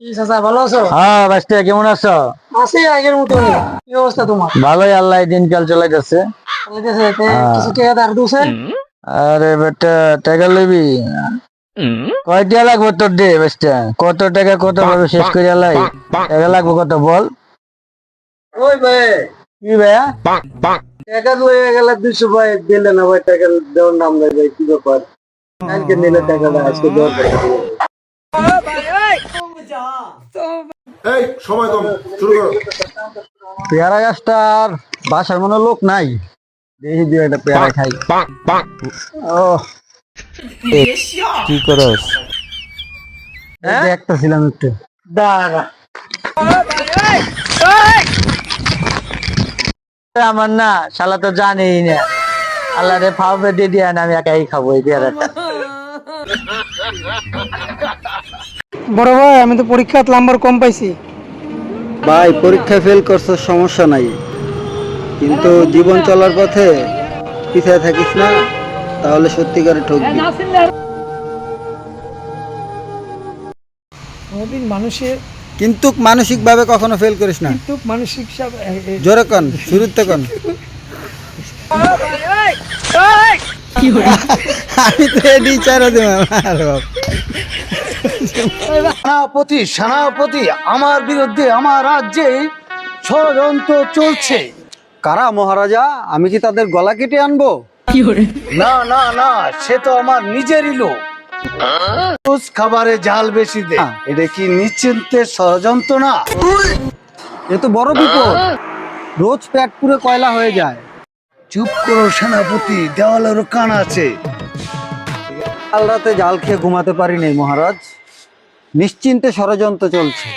চাচা ভালো আছো? হ্যাঁ বাস্তে কেমন আছো? আছি আগের মতনই। কি অবস্থা তোমার? ভালোই, আল্লাহ দিনকাল চলাইতেছে। চলতেছে তে হ্যাঁ। কিছু টাকা ধার দিছেন? আরে বেটা, টাকা লইবি? কয় টাকা লাগবে তোর? দে বাস্তে, কত টাকা কত ভাবে শেষ করে লাই। টাকা লাগবে কত বল? ওই ভাই, কি ভাইয়া? টাকা লয়ে গেলে 200 ভাই দিলে না ভাই, টাকা দেওয়ার নাম নাই ভাই, কি ব্যাপার? কালকে নিলে টাকাটা আজকে দেওয়ার কথা ছিল। এই সময় কম, শুরু করো। পেয়ারা গাছটার বাসার মনে লোক নাই, দেখি দিয়ে একটা পেয়ারা খাই। ও কি করস? দেখতেছিলাম একটু। দাঁড়া, আমার না শালা তো জানেই না, আল্লাহ রে ফাওবে দিয়ে দিয়া না, আমি একাই খাবো এই পেয়ারাটা। বড় ভাই আমি তো পরীক্ষাত নাম্বার কম পাইছি। ভাই পরীক্ষায় ফেল করছো সমস্যা নাই, কিন্তু জীবন চলার পথে পিছিয়ে থাকিস না, তাহলে সত্যিকারে ঠকবি। কোনদিন মানুষের কিন্তু মানসিক ভাবে কখনো ফেল করিস না। কিন্তু মানসিক জোরে কন, শুরুতে কন। আমি তো এডি চারা দিলাম। আরে বাপ। সেনাপতি আমার বিরুদ্ধে আমার রাজ্যে ষড়যন্ত্র চলছে। কারা মহারাজা? আমি কি তাদের গলা কেটে আনবো? না না না, সে তো আমার নিজেরই লোক। রোজ খাবারে জাল বেশি দে, এটা কি নিশ্চিন্তের ষড়যন্ত্র না? এ তো বড় বিপদ, রোজ পেট পুরে কয়লা হয়ে যায়। চুপ করো সেনাপতি, দেওয়ালেরও কান আছে। কাল রাতে জাল খেয়ে ঘুমাতে পারি নাই মহারাজ, নিশ্চিন্তে ষড়যন্ত্র চলছে।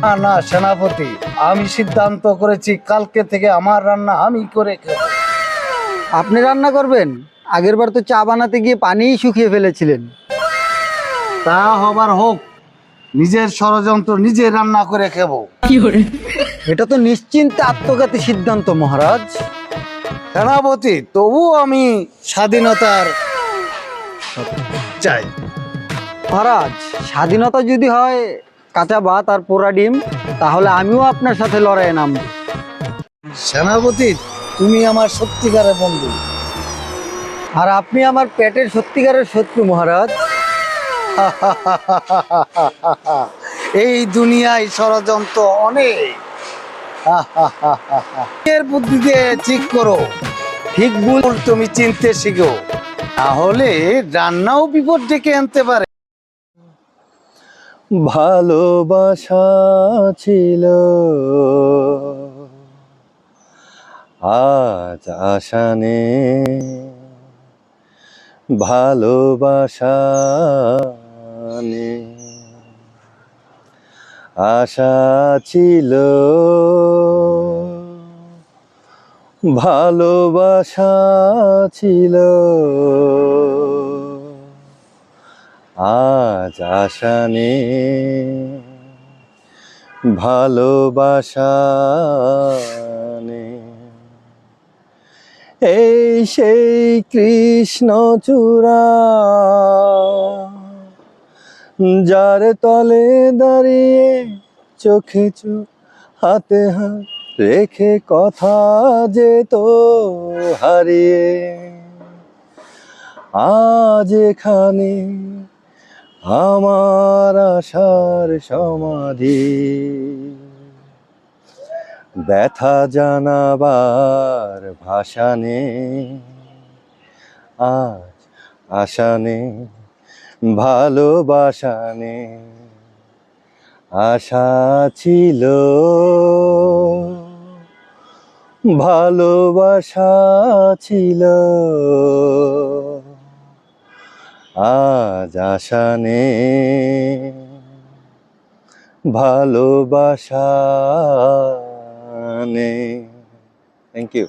না না সেনাপতি, আমি সিদ্ধান্ত করেছি কালকে থেকে আমার রান্না আমি করে খাবো। আপনি রান্না করবেন? আগের বার তো চা বানাতে গিয়ে পানিই শুকিয়ে ফেলেছিলেন। তা হবার হোক, নিজের ষড়যন্ত্র নিজে রান্না করে খাবো। এটা তো নিশ্চিন্তে আত্মঘাতী সিদ্ধান্ত মহারাজ। সেনাপতি, তবু আমি স্বাধীনতার চাই। মহারাজ, স্বাধীনতা যদি হয় কাঁচা ভাত আর পোড়া ডিম, তাহলে আমিও আপনার সাথে লড়াইয়ে নামবো। সেনাপতি, তুমি আমার সত্যিকারের বন্ধু। আর আপনি আমার পেটের সত্যিকারের শত্রু মহারাজ। এই দুনিয়ায় ষড়যন্ত্র অনেক। এর বুদ্ধি দিয়ে ঠিক করো, ঠিক ভুল তুমি চিনতে শিখো, তাহলে রান্নাও বিপদ ডেকে আনতে পারে। ভালোবাসা ছিল আজ আশা নেই, ভালোবাসা নেই, আশা ছিল, ভালোবাসা ছিল, আজ আশা নেই, ভালোবাসা নেই। এই সেই কৃষ্ণচূড়া, যার তলে দাঁড়িয়ে চোখে চোখ হাতে হাত রেখে কথা যেত হারিয়ে, আজ এখানে আমার আশার সমাধি, ব্যথা জানাবার ভাষা নেই, আজ আশা নেই, ভালোবাসা নেই, আশা ছিল, ভালোবাসা ছিল, আজ আশা নেই, ভালোবাসা নেই। Thank you.